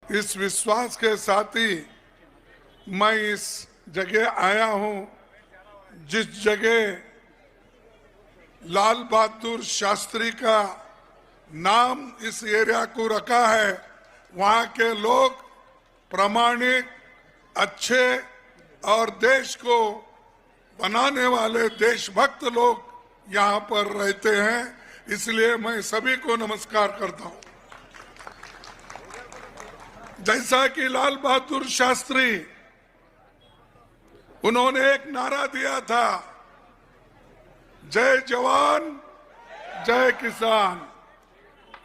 इस विश्वास के साथ ही मैं इस जगह आया हूं जिस जगह लाल बहादुर शास्त्री का नाम इस एरिया को रखा है। वहां के लोग प्रामाणिक, अच्छे और देश को बनाने वाले देशभक्त लोग यहाँ पर रहते हैं, इसलिए मैं सभी को नमस्कार करता हूं। जैसा कि लाल बहादुर शास्त्री, उन्होंने एक नारा दिया था, जय जवान जय किसान।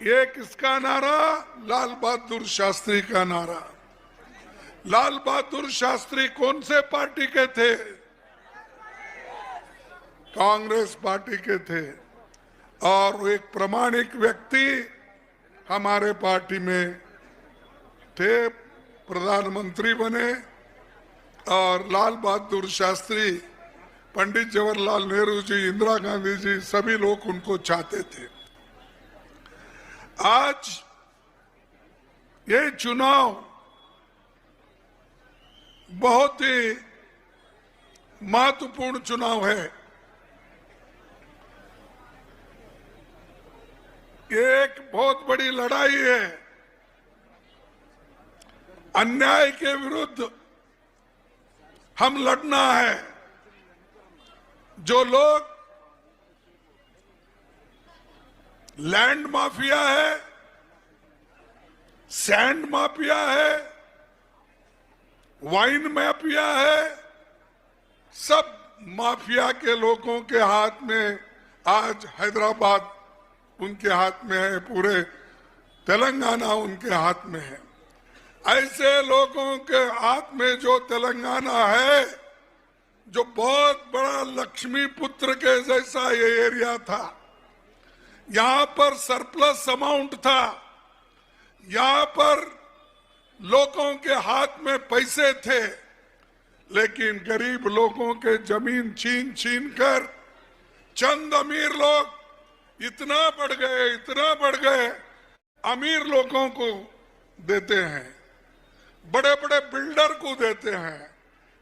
ये किसका नारा? लाल बहादुर शास्त्री का नारा। लाल बहादुर शास्त्री कौन से पार्टी के थे? कांग्रेस पार्टी के थे। और वो एक प्रामाणिक व्यक्ति हमारे पार्टी में थे, प्रधानमंत्री बने। और लाल बहादुर शास्त्री, पंडित जवाहरलाल नेहरू जी, इंदिरा गांधी जी, सभी लोग उनको चाहते थे। आज ये चुनाव बहुत ही महत्वपूर्ण चुनाव है। ये एक बहुत बड़ी लड़ाई है। अन्याय के विरुद्ध हम लड़ना है। जो लोग लैंड माफिया है, सैंड माफिया है, वाइन माफिया है, सब माफिया के लोगों के हाथ में आज हैदराबाद उनके हाथ में है, पूरे तेलंगाना उनके हाथ में है। ऐसे लोगों के हाथ में जो तेलंगाना है, जो बहुत बड़ा लक्ष्मी पुत्र के जैसा ये एरिया था, यहाँ पर सरप्लस अमाउंट था, यहाँ पर लोगों के हाथ में पैसे थे, लेकिन गरीब लोगों के जमीन छीन छीन कर चंद अमीर लोग इतना बढ़ गए, अमीर लोगों को देते हैं, बड़े बड़े बिल्डर को देते हैं,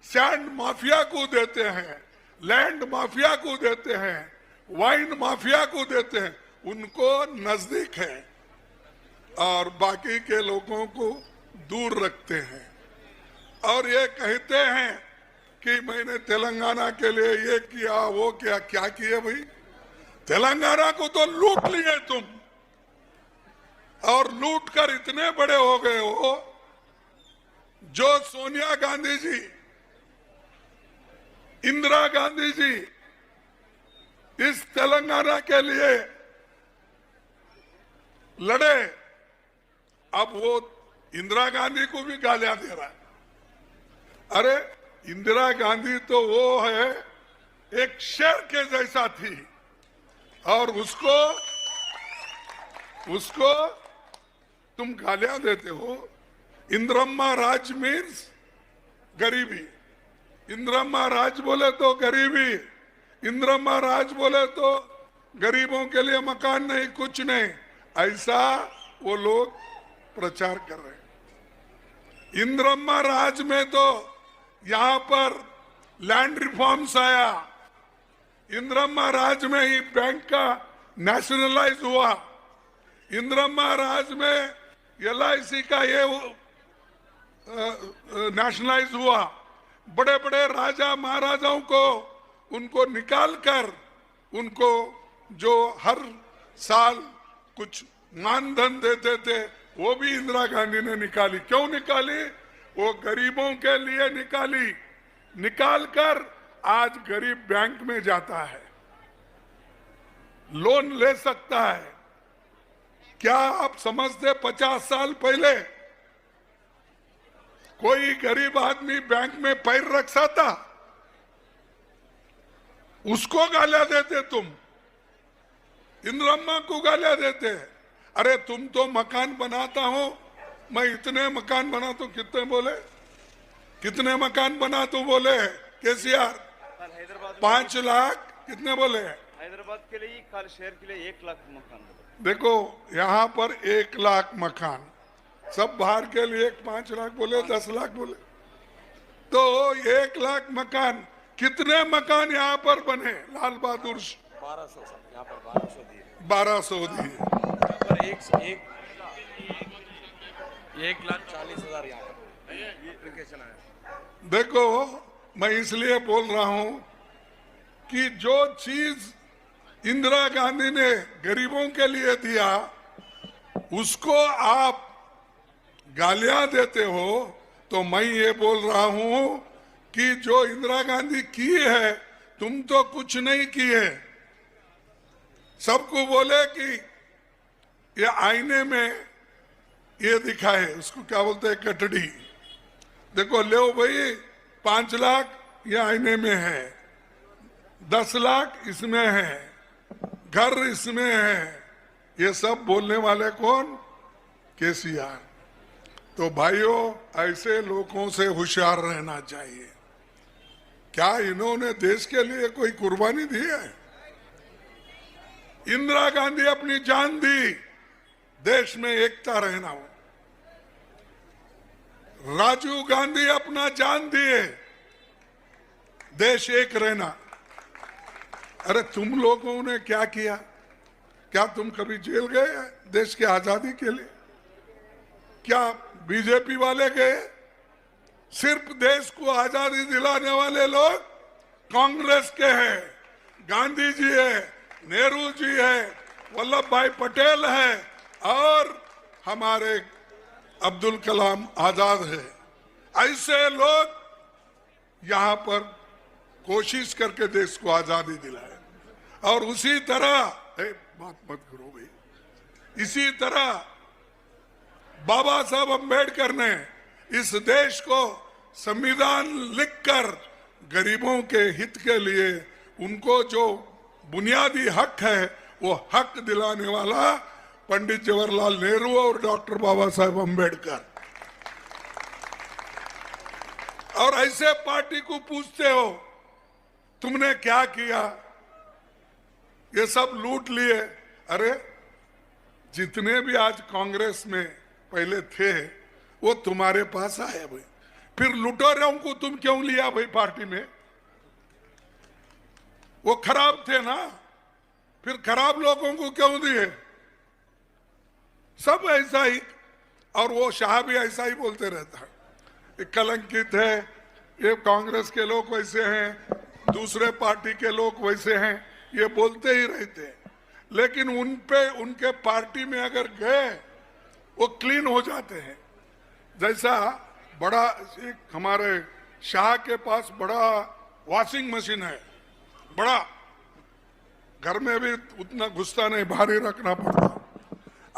सैंड माफिया को देते हैं, लैंड माफिया को देते हैं, वाइन माफिया को देते हैं। उनको नजदीक है और बाकी के लोगों को दूर रखते हैं। और ये कहते हैं कि मैंने तेलंगाना के लिए ये किया, वो किया। क्या किए भाई? तेलंगाना को तो लूट लिए तुम, और लूट कर इतने बड़े हो गए हो। जो सोनिया गांधी जी, इंदिरा गांधी जी इस तेलंगाना के लिए लड़े, अब वो इंदिरा गांधी को भी गालियां दे रहा है। अरे इंदिरा गांधी तो वो है, एक शेर के जैसा थी, और उसको तुम गालियां देते हो। इंदिरम्मा राज मीन्स गरीबी। इंदिरम्मा राज बोले तो गरीबी, इंदिरम्मा राज बोले तो गरीबों के लिए मकान नहीं, कुछ नहीं, ऐसा वो लोग प्रचार कर रहे हैं। इंदिरम्मा राज में तो यहाँ पर लैंड रिफॉर्म्स आया, इंदिरम्मा राज में ही बैंक का नेशनलाइज हुआ, इंदिरम्मा राज में LIC का ये नेशनलाइज हुआ। बड़े बड़े राजा महाराजाओं को उनको निकाल कर, उनको जो हर साल कुछ मानधन देते थे, वो भी इंदिरा गांधी ने निकाली। क्यों निकाली? वो गरीबों के लिए निकाली। निकाल कर आज गरीब बैंक में जाता है, लोन ले सकता है। क्या आप समझते 50 साल पहले कोई गरीब आदमी बैंक में पैर रख सकता? उसको गालियां देते तुम, इंदिरम्मा को गालियां देते। अरे तुम तो मकान बनाता हो, मैं इतने मकान बनाता हूं। कितने बोले? कितने मकान बना तू? बोले केसीआर 5 लाख। कितने बोले? हैदराबाद के लिए, कल शहर के लिए 1 लाख मकान। देखो यहाँ पर 1 लाख मकान, सब बाहर के लिए 5 लाख बोले, 10 लाख बोले, तो 1 लाख मकान, कितने मकान यहाँ पर बने? लाल बहादुर 1200 यहाँ पर 1200 दिए, 1200 दिए, यहाँ पर एक 1,40,000 यहाँ पर ये एप्लीकेशन आया। देखो, मैं इसलिए बोल रहा हूं कि जो चीज इंदिरा गांधी ने गरीबों के लिए दिया उसको आप गालियां देते हो, तो मैं ये बोल रहा हूं कि जो इंदिरा गांधी की है तुम तो कुछ नहीं किए। सबको बोले कि ये आईने में ये दिखाए, उसको क्या बोलते हैं, कटड़ी। देखो ले भाई, 5 लाख ये आईने में है, 10 लाख इसमें है, घर इसमें है, ये सब बोलने वाले कौन? केसीआर। तो भाइयों, ऐसे लोगों से होशियार रहना चाहिए। क्या इन्होंने देश के लिए कोई कुर्बानी दी है? इंदिरा गांधी अपनी जान दी देश में एकता रहना हो, राजीव गांधी अपना जान दिए देश एक रहना। अरे तुम लोगों ने क्या किया? क्या तुम कभी जेल गए देश की आजादी के लिए? क्या बीजेपी वाले गए? सिर्फ देश को आजादी दिलाने वाले लोग कांग्रेस के हैं, गांधी जी है, नेहरू जी है, वल्लभ भाई पटेल है और हमारे अब्दुल कलाम आजाद है। ऐसे लोग यहाँ पर कोशिश करके देश को आजादी दिलाए। और उसी तरह, बात मत करो भाई, इसी तरह बाबा साहब अम्बेडकर ने इस देश को संविधान लिखकर गरीबों के हित के लिए उनको जो बुनियादी हक है वो हक दिलाने वाला पंडित जवाहरलाल नेहरू और डॉक्टर बाबा साहब अम्बेडकर। और ऐसे पार्टी को पूछते हो तुमने क्या किया? ये सब लूट लिए। अरे जितने भी आज कांग्रेस में पहले थे वो तुम्हारे पास आए भाई, फिर लुटेरों को तुम क्यों लिया भाई पार्टी में? वो खराब थे ना, फिर खराब लोगों को क्यों दिए? सब ऐसा ही। और वो शाह भी ऐसा ही बोलते रहता है, ये कलंकित है, ये कांग्रेस के लोग वैसे हैं, दूसरे पार्टी के लोग वैसे हैं, ये बोलते ही रहते हैं। लेकिन उन पे, उनके पार्टी में अगर गए वो क्लीन हो जाते हैं। जैसा बड़ा एक हमारे शाह के पास बड़ा वॉशिंग मशीन है, बड़ा, घर में भी उतना घुसता नहीं, भारी रखना पड़ता।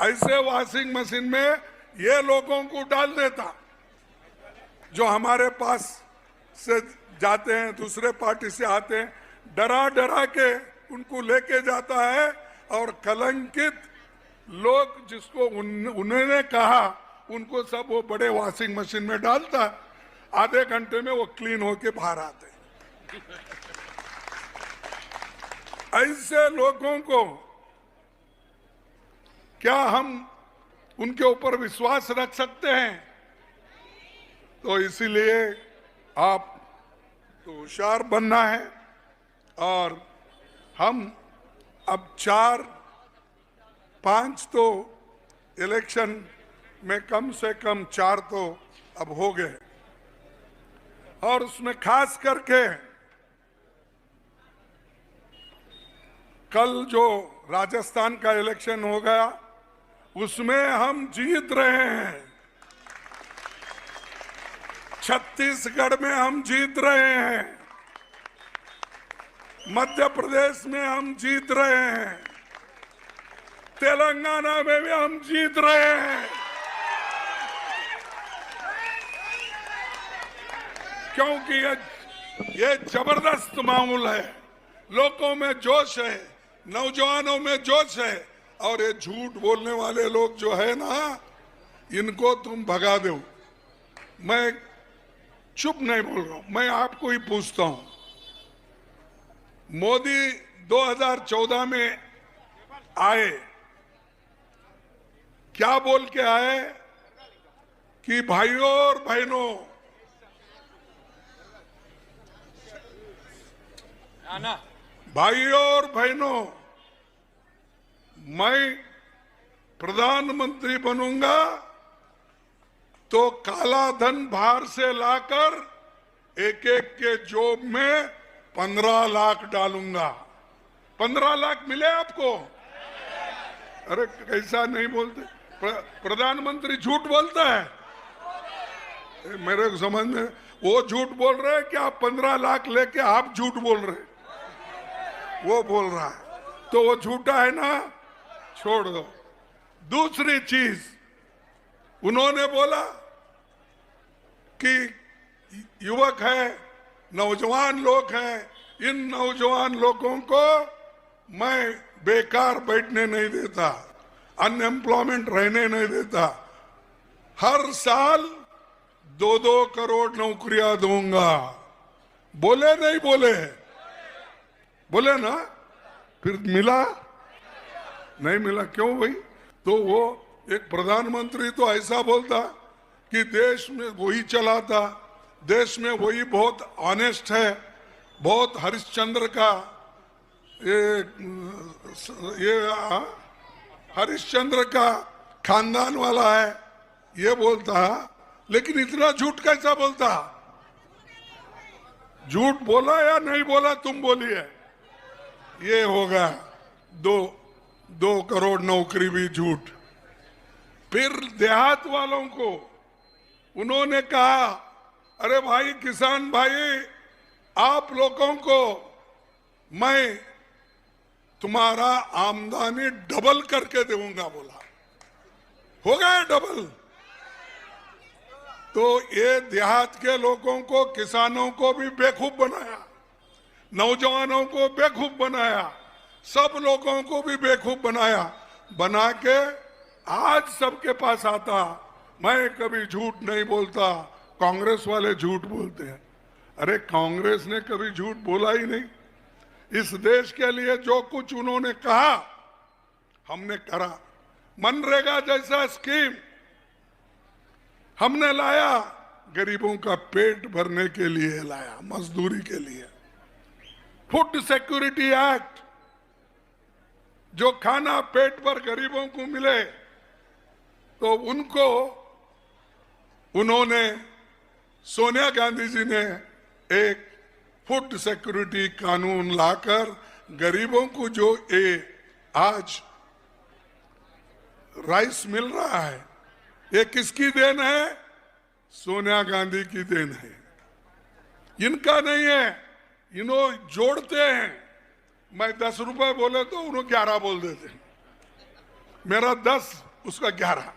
ऐसे वॉशिंग मशीन में ये लोगों को डाल देता जो हमारे पास से जाते हैं, दूसरे पार्टी से आते हैं, डरा डरा के उनको लेके जाता है। और कलंकित लोग जिसको उन्होंने कहा उनको सब वो बड़े वॉशिंग मशीन में डालता, आधे घंटे में वो क्लीन होके बाहर आते। ऐसे लोगों को क्या हम उनके ऊपर विश्वास रख सकते हैं? तो इसीलिए आप तो होशियार बनना है। और हम अब 4-5 तो इलेक्शन में कम से कम 4 तो अब हो गए, और उसमें खास करके कल जो राजस्थान का इलेक्शन हो गया उसमें हम जीत रहे हैं, छत्तीसगढ़ में हम जीत रहे हैं, मध्य प्रदेश में हम जीत रहे हैं, तेलंगाना में भी हम जीत रहे हैं। क्योंकि ये जबरदस्त माहौल है, लोगों में जोश है, नौजवानों में जोश है। और ये झूठ बोलने वाले लोग जो है ना, इनको तुम भगा दो। मैं चुप नहीं बोल रहा हूं, मैं आपको ही पूछता हूं, मोदी 2014 में आए, क्या बोल के आए? कि भाइयों और बहनों, भाइयों और बहनों, मैं प्रधानमंत्री बनूंगा तो काला धन बाहर से लाकर एक एक के जेब में 15 लाख डालूंगा। 15 लाख मिले आपको? अरे कैसा नहीं बोलते? प्रधानमंत्री झूठ बोलता है? मेरे को समझ में, वो झूठ बोल रहे हैं कि आप 15 लाख लेके आप झूठ बोल रहे हैं? वो बोल रहा है तो वो झूठा है ना, छोड़ दो। दूसरी चीज उन्होंने बोला कि युवक है, नौजवान लोग हैं, इन नौजवान लोगों को मैं बेकार बैठने नहीं देता, अनएम्प्लॉयमेंट रहने नहीं देता, हर साल 2-2 करोड़ नौकरियां दूंगा। बोले नहीं बोले? बोले ना? फिर मिला नहीं मिला? क्यों भाई? तो वो एक प्रधानमंत्री तो ऐसा बोलता कि देश में वही चलाता, देश में वही बहुत ऑनेस्ट है, बहुत हरिश्चंद्र का ये हरिश्चंद्र का खानदान वाला है, ये बोलता। लेकिन इतना झूठ कैसा बोलता? झूठ बोला या नहीं बोला तुम बोलिए? ये होगा 2 करोड़ नौकरी भी झूठ। फिर देहात वालों को उन्होंने कहा, अरे भाई किसान भाई, आप लोगों को मैं तुम्हारा आमदनी डबल करके दूंगा। बोला हो गया डबल। तो ये देहात के लोगों को, किसानों को भी बेवकूफ बनाया, नौजवानों को बेवकूफ बनाया, सब लोगों को भी बेवकूफ बनाया। बना के आज सबके पास आता, मैं कभी झूठ नहीं बोलता, कांग्रेस वाले झूठ बोलते हैं। अरे कांग्रेस ने कभी झूठ बोला ही नहीं। इस देश के लिए जो कुछ उन्होंने कहा हमने करा। मनरेगा जैसा स्कीम हमने लाया, गरीबों का पेट भरने के लिए लाया, मजदूरी के लिए। फूड सिक्योरिटी एक्ट, जो खाना पेट पर गरीबों को मिले, तो उनको उन्होंने, सोनिया गांधी जी ने एक फूड सिक्योरिटी कानून लाकर गरीबों को जो आज राइस मिल रहा है, ये किसकी देन है? सोनिया गांधी की देन है, इनका नहीं है। इन्हों जोड़ते हैं। मैं 10 रुपए बोले तो उन्होंने 11 बोल देते हैं। मेरा 10, उसका 11।